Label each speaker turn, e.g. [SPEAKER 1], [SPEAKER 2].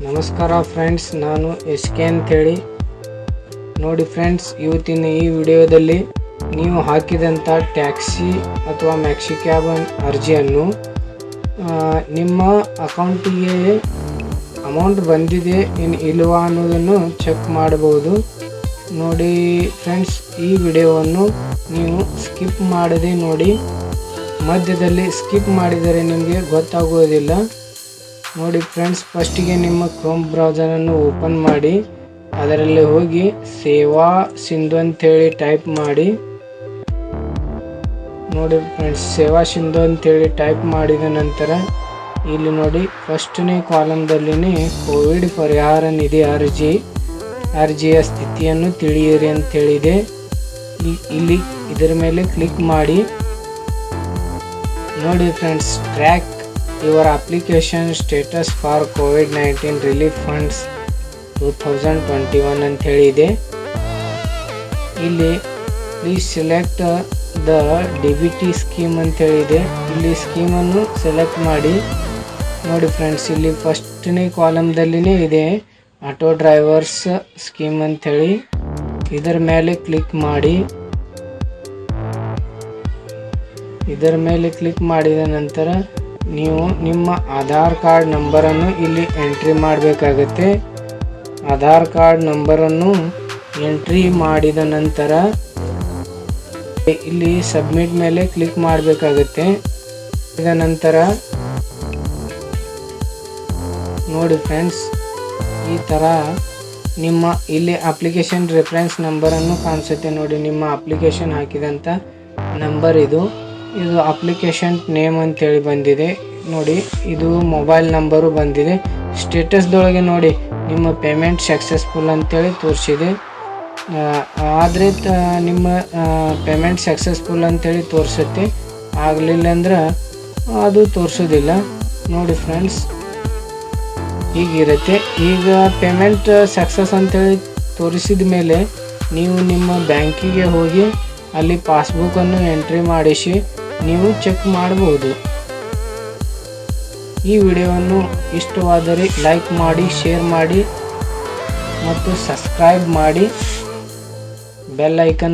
[SPEAKER 1] ನಮಸ್ಕಾರ ಫ್ರೆಂಡ್ಸ್, ನಾನು SK ಅಂತೇಳಿ. ನೋಡಿ ಫ್ರೆಂಡ್ಸ್, ಇವತ್ತಿನ ಈ ವಿಡಿಯೋದಲ್ಲಿ ನೀವು ಹಾಕಿದಂಥ ಟ್ಯಾಕ್ಸಿ ಅಥವಾ ಮ್ಯಾಕ್ಸಿ ಕ್ಯಾಬ್ ಅರ್ಜಿಯನ್ನು ನಿಮ್ಮ ಅಕೌಂಟಿಗೆ ಅಮೌಂಟ್ ಬಂದಿದೆ ಇಲ್ವಾ ಅನ್ನೋದನ್ನು ಚೆಕ್ ಮಾಡಬಹುದು. ನೋಡಿ ಫ್ರೆಂಡ್ಸ್, ಈ ವಿಡಿಯೋವನ್ನು ನೀವು ಸ್ಕಿಪ್ ಮಾಡದೆ ನೋಡಿ. ಮಧ್ಯದಲ್ಲಿ ಸ್ಕಿಪ್ ಮಾಡಿದರೆ ನಿಮಗೆ ಗೊತ್ತಾಗುವುದಿಲ್ಲ. ನೋಡಿ ಫ್ರೆಂಡ್ಸ್, ಫಸ್ಟಿಗೆ ನಿಮ್ಮ ಕ್ರೋಮ್ ಬ್ರೌಸರನ್ನು ಓಪನ್ ಮಾಡಿ ಅದರಲ್ಲಿ ಹೋಗಿ ಸೇವಾ ಸಿಂಧು ಅಂತೇಳಿ ಟೈಪ್ ಮಾಡಿ. ನೋಡಿ ಫ್ರೆಂಡ್ಸ್, ಸೇವಾ ಸಿಂಧು ಅಂತೇಳಿ ಟೈಪ್ ಮಾಡಿದ ನಂತರ ಇಲ್ಲಿ ನೋಡಿ ಫಸ್ಟ್ನೇ ಕಾಲಮ್ದಲ್ಲಿನೇ ಕೋವಿಡ್ ಪರಿಹಾರ ನಿಧಿ ಅರ್ಜಿಯ ಸ್ಥಿತಿಯನ್ನು ತಿಳಿಯಿರಿ ಅಂತೇಳಿದೆ. ಇಲ್ಲಿ ಇದರ ಮೇಲೆ ಕ್ಲಿಕ್ ಮಾಡಿ. ನೋಡಿ friends, track your application status for COVID-19 relief funds 2021 ಅಂತ ಹೇಳಿದೆ. ಇಲ್ಲಿ please select the DBT scheme ಅಂತ ಹೇಳಿದೆ. ಇಲ್ಲಿ ಸ್ಕೀಮನ್ನು ಸೆಲೆಕ್ಟ್ ಮಾಡಿ. ನೋಡಿ ಫ್ರೆಂಡ್ಸ್, ಇಲ್ಲಿ ಫಸ್ಟ್ನೇ ಕಾಲಮ್ದಲ್ಲಿನೇ ಇದೆ ಆಟೋ ಡ್ರೈವರ್ಸ್ ಸ್ಕೀಮ್ ಅಂಥೇಳಿ. ಇದರ ಮೇಲೆ ಕ್ಲಿಕ್ ಮಾಡಿ. ಇದರ ಮೇಲೆ ಕ್ಲಿಕ್ ಮಾಡಿದ ನಂತರ ನೀವು ನಿಮ್ಮ ಆಧಾರ್ ಕಾರ್ಡ್ ನಂಬರನ್ನು ಇಲ್ಲಿ ಎಂಟ್ರಿ ಮಾಡಬೇಕಾಗತ್ತೆ. ಆಧಾರ್ ಕಾರ್ಡ್ ನಂಬರನ್ನು ಎಂಟ್ರಿ ಮಾಡಿದ ನಂತರ ಇಲ್ಲಿ ಸಬ್ಮಿಟ್ ಮೇಲೆ ಕ್ಲಿಕ್ ಮಾಡಬೇಕಾಗತ್ತೆ. ಇದ ನಂತರ ನೋಡಿ ಫ್ರೆಂಡ್ಸ್, ಈ ಥರ ನಿಮ್ಮ ಇಲ್ಲಿ ಅಪ್ಲಿಕೇಶನ್ ರೆಫರೆನ್ಸ್ ನಂಬರನ್ನು ಕಾಣಿಸುತ್ತೆ. ನೋಡಿ, ನಿಮ್ಮ ಅಪ್ಲಿಕೇಶನ್ ಹಾಕಿದಂಥ ನಂಬರ್ ಇದು ಅಪ್ಲಿಕೇಶನ್ ನೇಮ್ ಅಂತೇಳಿ ಬಂದಿದೆ. ನೋಡಿ, ಇದು ಮೊಬೈಲ್ ನಂಬರು ಬಂದಿದೆ. ಸ್ಟೇಟಸ್ದೊಳಗೆ ನೋಡಿ ನಿಮ್ಮ ಪೇಮೆಂಟ್ ಸಕ್ಸಸ್ಫುಲ್ ಅಂತೇಳಿ ತೋರಿಸಿದೆ. ಆದರೆ ನಿಮ್ಮ ಪೇಮೆಂಟ್ ಸಕ್ಸಸ್ಫುಲ್ ಅಂತೇಳಿ ತೋರಿಸುತ್ತೆ. ಆಗಲಿಲ್ಲ ಅಂದ್ರೆ ಅದು ತೋರಿಸೋದಿಲ್ಲ. ನೋಡಿ ಫ್ರೆಂಡ್ಸ್, ಹೀಗಿರುತ್ತೆ. ಈಗ ಪೇಮೆಂಟ್ ಸಕ್ಸಸ್ ಅಂತೇಳಿ ತೋರಿಸಿದ ಮೇಲೆ ನೀವು ನಿಮ್ಮ ಬ್ಯಾಂಕಿಗೆ ಹೋಗಿ ಅಲ್ಲಿ ಪಾಸ್ಬುಕ್ಕನ್ನು ಎಂಟ್ರಿ ಮಾಡಿಸಿ ನೀವು ಚೆಕ್ ಮಾಡಬಹುದು. ಈ ವಿಡಿಯೋವನ್ನು ಇಷ್ಟವಾದರೆ ಲೈಕ್ ಮಾಡಿ, ಶೇರ್ ಮಾಡಿ ಮತ್ತು ಸಬ್ಸ್ಕ್ರೈಬ್ ಮಾಡಿ. Bell icon